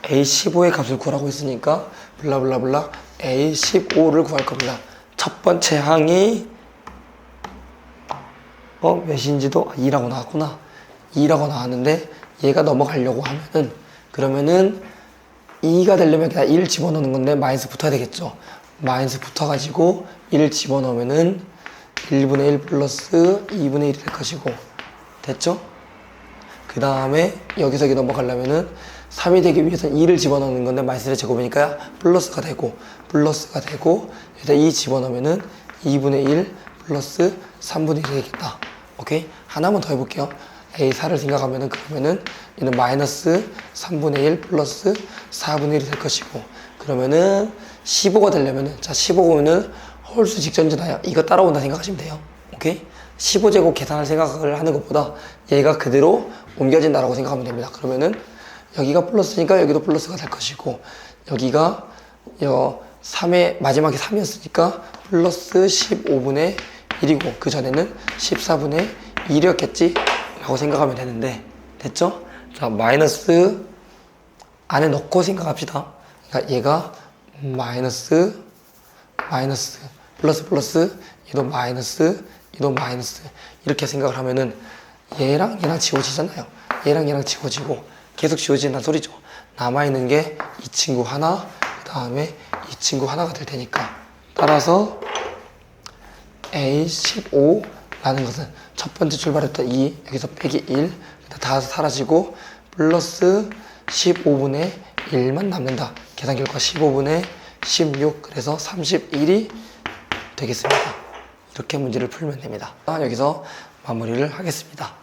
A15의 값을 구하라고 했으니까 블라블라블라 A15를 구할 겁니다. 첫 번째 항이 몇인지도 2라고 나왔구나. 2라고 나왔는데 얘가 넘어가려고 하면은 그러면은 2가 되려면 그냥 1 집어넣는 건데 마이너스 붙어야 되겠죠. 마이너스 붙어가지고 1 집어넣으면은 1분의 1 플러스 2분의 1이 될 것이고 됐죠? 그 다음에 여기서 여기 넘어가려면은 3이 되기 위해서는 2를 집어넣는 건데 마이너스의 제곱이니까 플러스가 되고 여기다 2 집어넣으면은 2분의 1 플러스 3분의 1이 되겠다. 오케이? 하나만 더 해볼게요. A4를 생각하면은 그러면은 얘는 마이너스 3분의 1 플러스 4분의 1이 될 것이고 그러면은 15가 되려면은 자 15는 홀수 직전이잖아요. 이거 따라온다 생각하시면 돼요. 오케이? 15제곱 계산할 생각을 하는 것보다 얘가 그대로 옮겨진다라고 생각하면 됩니다. 그러면은 여기가 플러스니까 여기도 플러스가 될 것이고 여기가 3의 마지막에 3이었으니까 플러스 15분의 1이고 그 전에는 14분의 1이었겠지? 라고 생각하면 되는데 됐죠? 자 마이너스 안에 넣고 생각합시다. 그러니까 얘가 마이너스 플러스 얘도 마이너스 이렇게 생각을 하면은 얘랑 지워지잖아요. 얘랑 지워지고 계속 지워진다는 소리죠. 남아있는 게 이 친구 하나 그 다음에 이 친구 하나가 될 테니까 따라서 A15라는 것은 첫 번째 출발했던 2 여기서 빼기 1 다 사라지고 플러스 15분의 1만 남는다. 계산 결과 15분의 16, 그래서 31이 되겠습니다. 이렇게 문제를 풀면 됩니다. 여기서 마무리를 하겠습니다.